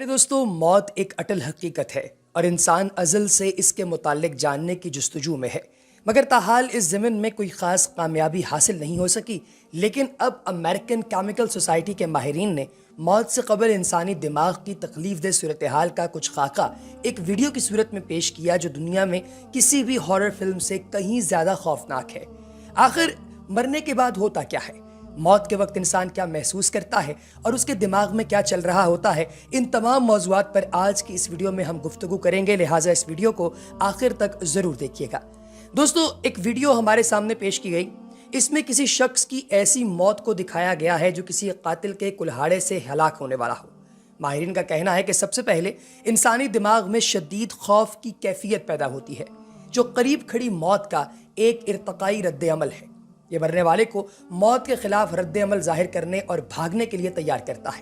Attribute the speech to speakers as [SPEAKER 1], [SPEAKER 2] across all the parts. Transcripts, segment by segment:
[SPEAKER 1] प्यारे दोस्तों, मौत एक अटल हकीकत है और इंसान अज़ल से इसके मुताल्लिक जानने की जुस्तजू में है, मगर ताहाल इस ज़मीन में कोई ख़ास कामयाबी हासिल नहीं हो सकी। लेकिन अब अमेरिकन केमिकल सोसाइटी के माहिरीन ने मौत से कबल इंसानी दिमाग की तकलीफ दे सूरत हाल का कुछ खाका एक वीडियो की सूरत में पेश किया, जो दुनिया में किसी भी हॉरर फिल्म से कहीं ज़्यादा खौफनाक है। आखिर मरने के बाद होता क्या है, मौत के वक्त इंसान क्या महसूस करता है और उसके दिमाग में क्या चल रहा होता है, इन तमाम मौज़ूआत पर आज की इस वीडियो में हम गुफ्तगू करेंगे। लिहाजा इस वीडियो को आखिर तक ज़रूर देखिएगा। दोस्तों, एक वीडियो हमारे सामने पेश की गई, इसमें किसी शख्स की ऐसी मौत को दिखाया गया है जो किसी कातिल के कुल्हाड़े से हलाक होने वाला हो। माहिरीन का कहना है कि सबसे पहले इंसानी दिमाग में शदीद खौफ की कैफियत पैदा होती है, जो करीब खड़ी मौत का एक इर्तकाई रद्द अमल है। ये मरने वाले को मौत के खिलाफ रद्द अमल जाहिर करने और भागने के लिए तैयार करता है।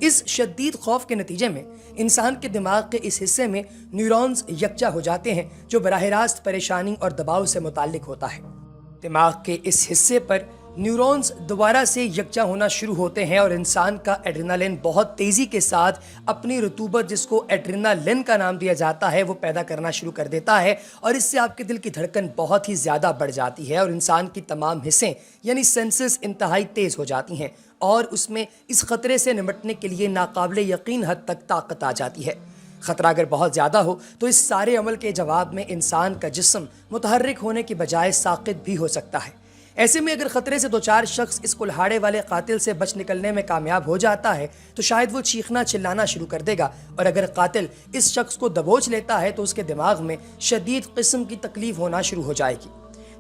[SPEAKER 1] इस शदीद खौफ के नतीजे में इंसान के दिमाग के इस हिस्से में न्यूरॉन्स यकजा हो जाते हैं, जो बराह रास्त परेशानी और दबाव से मुताल्लिक होता है। दिमाग के इस हिस्से पर न्यूरॉन्स दोबारा से यकजा होना शुरू होते हैं और इंसान का एड्रेनालिन बहुत तेज़ी के साथ अपनी रतूबत, जिसको एड्रेनालिन का नाम दिया जाता है, वो पैदा करना शुरू कर देता है और इससे आपके दिल की धड़कन बहुत ही ज़्यादा बढ़ जाती है और इंसान की तमाम हिस्सें यानी सेंसेस इंतहाई तेज़ हो जाती हैं और उसमें इस ख़तरे से निपटने के लिए नाकाबिले यकीन हद तक ताकत आ जाती है। ख़तरा अगर बहुत ज़्यादा हो तो इस सारे अमल के जवाब में इंसान का जिस्म मुतहर्रिक होने की बजाय साक़ित भी हो सकता है। ऐसे में अगर ख़तरे से दो चार शख्स इस कुल्हाड़े वाले कातिल से बच निकलने में कामयाब हो जाता है तो शायद वो चीखना चिल्लाना शुरू कर देगा, और अगर कातिल इस शख्स को दबोच लेता है तो उसके दिमाग में शदीद किस्म की तकलीफ होना शुरू हो जाएगी।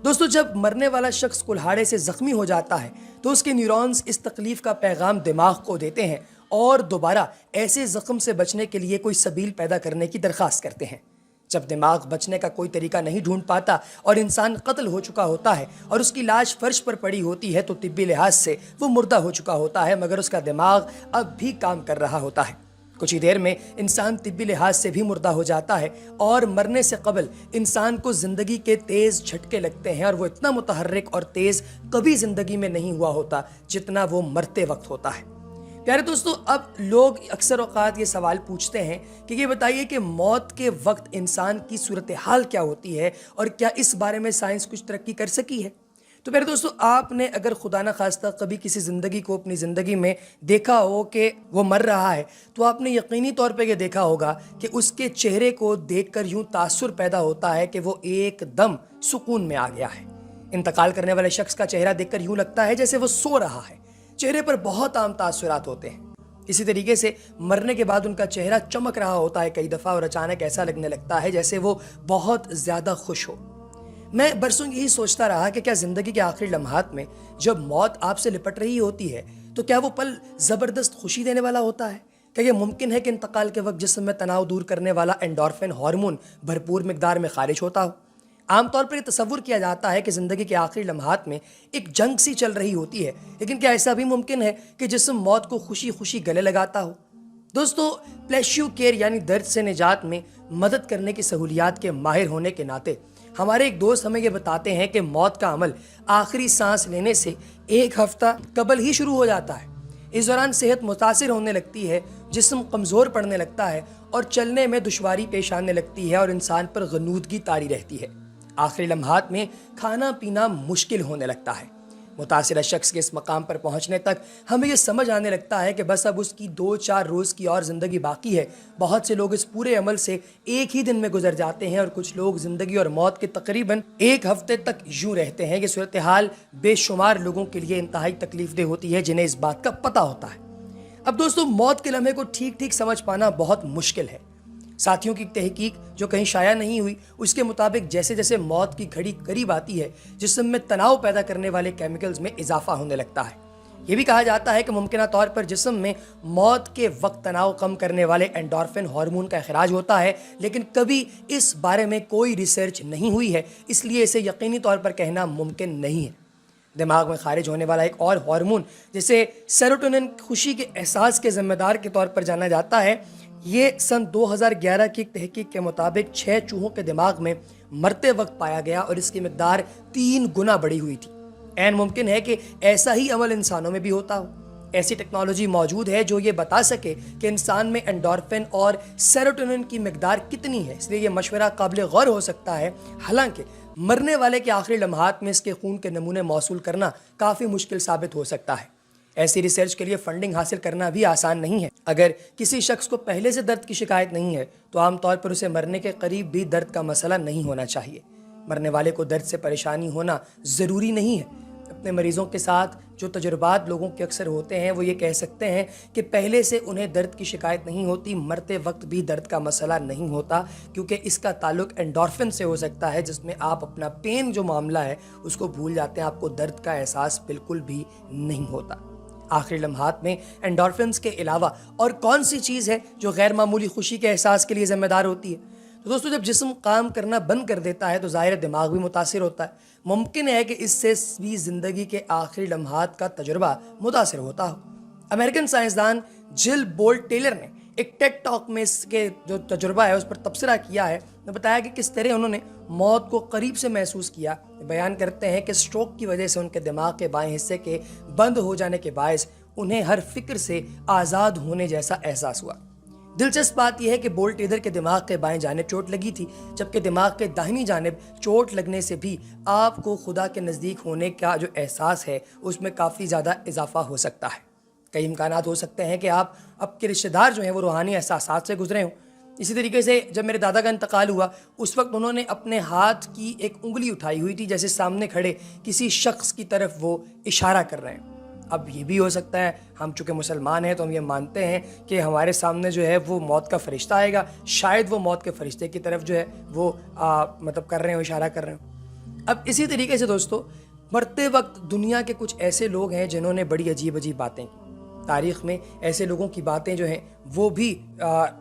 [SPEAKER 1] दोस्तों, जब मरने वाला शख्स कुल्हाड़े से ज़ख्मी हो जाता है तो उसके न्यूरॉन्स इस तकलीफ का पैगाम दिमाग को देते हैं और दोबारा ऐसे ज़ख्म से बचने के लिए कोई सबील पैदा करने की दरख्वास्त करते हैं। जब दिमाग बचने का कोई तरीका नहीं ढूंढ पाता और इंसान कत्ल हो चुका होता है और उसकी लाश फर्श पर पड़ी होती है तो तिब्बी लिहाज से वो मुर्दा हो चुका होता है, मगर उसका दिमाग अब भी काम कर रहा होता है। कुछ ही देर में इंसान तिब्बी लिहाज से भी मुर्दा हो जाता है और मरने से कबल इंसान को ज़िंदगी के तेज़ झटके लगते हैं और वो इतना मुतहर्रिक और तेज़ कभी ज़िंदगी में नहीं हुआ होता जितना वो मरते वक्त होता है। प्यारे दोस्तों, अब लोग अक्सर औक़ात ये सवाल पूछते हैं कि ये बताइए कि मौत के वक्त इंसान की सूरत हाल क्या होती है और क्या इस बारे में साइंस कुछ तरक्की कर सकी है। तो प्यारे दोस्तों, आपने अगर खुदा न खास्ता कभी किसी ज़िंदगी को अपनी ज़िंदगी में देखा हो कि वो मर रहा है, तो आपने यकीनी तौर पे ये देखा होगा कि उसके चेहरे को देखकर यूँ तासुर पैदा होता है कि वो एकदम सुकून में आ गया है। इंतकाल करने वाले शख्स का चेहरा देखकर यूँ लगता है जैसे वो सो रहा है। चेहरे पर बहुत आम तासुरात होते हैं। इसी तरीके से मरने के बाद उनका चेहरा चमक रहा होता है कई दफ़ा और अचानक ऐसा लगने लगता है जैसे वो बहुत ज़्यादा खुश हो। मैं बरसों यही सोचता रहा कि क्या ज़िंदगी के आखिरी लम्हात में जब मौत आपसे लिपट रही होती है तो क्या वो पल ज़बरदस्त खुशी देने वाला होता है। क्या ये मुमकिन है कि इंतकाल के वक्त जिस्म में तनाव दूर करने वाला एंडोर्फिन हार्मोन भरपूर मिकदार में खारिज होता हो। आमतौर पर यह तसव्वुर किया जाता है कि ज़िंदगी के आखिरी लम्हात में एक जंग सी चल रही होती है, लेकिन क्या ऐसा भी मुमकिन है कि जिस्म मौत को खुशी खुशी गले लगाता हो। दोस्तों, प्लेश्यू केयर यानी दर्द से निजात में मदद करने की सहूलियात के माहिर होने के नाते हमारे एक दोस्त हमें ये बताते हैं कि मौत का अमल आखिरी सांस लेने से एक हफ्ता कबल ही शुरू हो जाता है। इस दौरान सेहत मुतासिर होने लगती है, जिस्म कमज़ोर पड़ने लगता है और चलने में दुश्वारी पेश आने लगती है और इंसान पर गनूदगी तारी रहती है। आखिरी लम्हात में खाना पीना मुश्किल होने लगता है। मुतासिरा शख्स के इस मकाम पर पहुंचने तक हमें यह समझ आने लगता है कि बस अब उसकी 2-4 रोज़ की और ज़िंदगी बाकी है। बहुत से लोग इस पूरे अमल से एक ही दिन में गुजर जाते हैं और कुछ लोग ज़िंदगी और मौत के तकरीबन एक हफ्ते तक यूँ रहते हैं। ये सूरत हाल बेशुमार लोगों के लिए इंतहाई तकलीफ दह होती है जिन्हें इस बात का पता होता है। अब दोस्तों, मौत के लम्हे को ठीक ठीक समझ पाना बहुत मुश्किल है। साथियों की तहकीक जो कहीं शाया नहीं हुई, उसके मुताबिक जैसे जैसे मौत की घड़ी करीब आती है, जिस्म में तनाव पैदा करने वाले केमिकल्स में इजाफा होने लगता है। ये भी कहा जाता है कि मुमकिन तौर पर जिस्म में मौत के वक्त तनाव कम करने वाले एंडोर्फिन हार्मोन का इखराज होता है, लेकिन कभी इस बारे में कोई रिसर्च नहीं हुई है, इसलिए इसे यकीनी तौर पर कहना मुमकिन नहीं है। दिमाग में खारिज होने वाला एक और हार्मोन जिसे सेरोटोनिन खुशी के एहसास के ज़िम्मेदार के तौर पर जाना जाता है, ये सन 2011 की एक तहकीक के मुताबिक 6 चूहों के दिमाग में मरते वक्त पाया गया और इसकी मिकदार 3 गुना बढ़ी हुई थी। ऐन मुमकिन है कि ऐसा ही अमल इंसानों में भी होता हो। ایسی ٹیکنالوجی موجود ہے جو یہ بتا سکے کہ انسان میں انڈورفن اور سیروٹونن کی مقدار کتنی ہے، اس لیے یہ مشورہ قابل غور ہو سکتا ہے۔ حالانکہ مرنے والے کے آخری لمحات میں اس کے خون کے نمونے موصول کرنا کافی مشکل ثابت ہو سکتا ہے۔ ایسی ریسرچ کے لیے فنڈنگ حاصل کرنا بھی آسان نہیں ہے۔ اگر کسی شخص کو پہلے سے درد کی شکایت نہیں ہے تو عام طور پر اسے مرنے کے قریب بھی درد کا مسئلہ نہیں ہونا چاہیے۔ مرنے والے کو درد سے پریشانی ہونا ضروری نہیں ہے۔ اپنے مریضوں کے ساتھ جو تجربات لوگوں کے اکثر ہوتے ہیں وہ یہ کہہ سکتے ہیں کہ پہلے سے انہیں درد کی شکایت نہیں ہوتی، مرتے وقت بھی درد کا مسئلہ نہیں ہوتا، کیونکہ اس کا تعلق انڈورفن سے ہو سکتا ہے، جس میں آپ اپنا پین جو معاملہ ہے اس کو بھول جاتے ہیں، آپ کو درد کا احساس بالکل بھی نہیں ہوتا۔ آخری لمحات میں انڈورفنز کے علاوہ اور کون سی چیز ہے جو غیر معمولی خوشی کے احساس کے لیے ذمہ دار ہوتی ہے؟ تو دوستو، جب جسم کام کرنا بند کر دیتا ہے تو ظاہر دماغ بھی متاثر ہوتا ہے۔ ممکن ہے کہ اس سے بھی زندگی کے آخری لمحات کا تجربہ متاثر ہوتا ہو۔ امریکن سائنسدان جل بولٹ ٹیلر نے ایک ٹیک ٹاک میں اس کے جو تجربہ ہے اس پر تبصرہ کیا ہے، نے بتایا کہ کس طرح انہوں نے موت کو قریب سے محسوس کیا۔ بیان کرتے ہیں کہ سٹروک کی وجہ سے ان کے دماغ کے بائیں حصے کے بند ہو جانے کے باعث انہیں ہر فکر سے آزاد ہونے جیسا احساس ہوا۔ دلچسپ بات یہ ہے کہ بولٹ ٹیلر کے دماغ کے بائیں جانب چوٹ لگی تھی، جبکہ دماغ کے داہنی جانب چوٹ لگنے سے بھی آپ کو خدا کے نزدیک ہونے کا جو احساس ہے اس میں کافی زیادہ اضافہ ہو سکتا ہے۔ کئی امکانات ہو سکتے ہیں کہ آپ کے رشتہ دار جو ہیں وہ روحانی احساسات سے گزرے ہوں۔ اسی طریقے سے جب میرے دادا کا انتقال ہوا اس وقت انہوں نے اپنے ہاتھ کی ایک انگلی اٹھائی ہوئی تھی، جیسے سامنے کھڑے کسی شخص کی طرف وہ اشارہ کر رہے ہیں۔ اب یہ بھی ہو سکتا ہے، ہم چونکہ مسلمان ہیں تو ہم یہ مانتے ہیں کہ ہمارے سامنے جو ہے وہ موت کا فرشتہ آئے گا، شاید وہ موت کے فرشتے کی طرف جو ہے وہ مطلب کر رہے ہوں، اشارہ کر رہے ہوں۔ اب اسی طریقے سے دوستو، مرتے وقت دنیا کے کچھ ایسے لوگ ہیں جنہوں نے بڑی عجیب عجیب باتیں کی۔ تاریخ میں ایسے لوگوں کی باتیں جو ہیں وہ بھی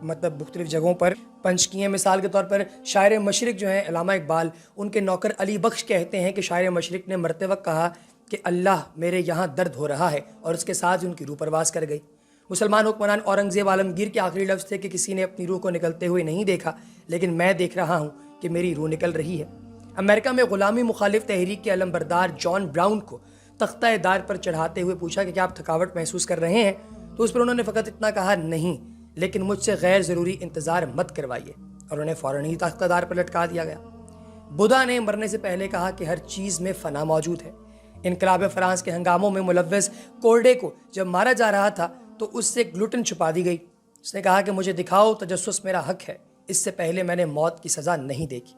[SPEAKER 1] مطلب مختلف جگہوں پر پنچ کی ہیں۔ مثال کے طور پر شاعر مشرق جو ہیں علامہ اقبال، ان کے نوکر علی بخش کہتے ہیں کہ شاعر مشرق نے مرتے وقت کہا کہ اللہ میرے یہاں درد ہو رہا ہے، اور اس کے ساتھ ان کی روح پرواز کر گئی۔ مسلمان حکمران اورنگزیب عالمگیر کے آخری لفظ تھے کہ کسی نے اپنی روح کو نکلتے ہوئے نہیں دیکھا، لیکن میں دیکھ رہا ہوں کہ میری روح نکل رہی ہے۔ امریکہ میں غلامی مخالف تحریک کے علمبردار جان براؤن کو تختہ دار پر چڑھاتے ہوئے پوچھا کہ کیا آپ تھکاوٹ محسوس کر رہے ہیں، تو اس پر انہوں نے فقط اتنا کہا، نہیں، لیکن مجھ سے غیر ضروری انتظار مت کروائیے، اور انہیں فوراً ہی تختہ دار پر لٹکا دیا گیا۔ بدھا نے مرنے سے پہلے کہا کہ ہر چیز میں فنا موجود ہے۔ انقلاب فرانس کے ہنگاموں میں ملوث کورڈے کو جب مارا جا رہا تھا تو اس سے گلوٹن چھپا دی گئی۔ اس نے کہا کہ مجھے دکھاؤ، تجسس میرا حق ہے، اس سے پہلے میں نے موت کی سزا نہیں دیکھی۔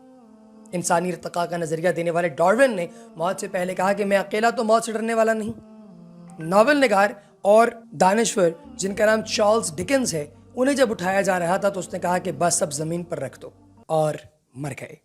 [SPEAKER 1] انسانی ارتقاء کا نظریہ دینے والے ڈارون نے موت سے پہلے کہا کہ میں اکیلا تو موت سے ڈرنے والا نہیں۔ ناول نگار اور دانشور جن کا نام چارلز ڈکنز ہے، انہیں جب اٹھایا جا رہا تھا تو اس نے کہا کہ بس اب زمین پر رکھ دو، اور مر گئے۔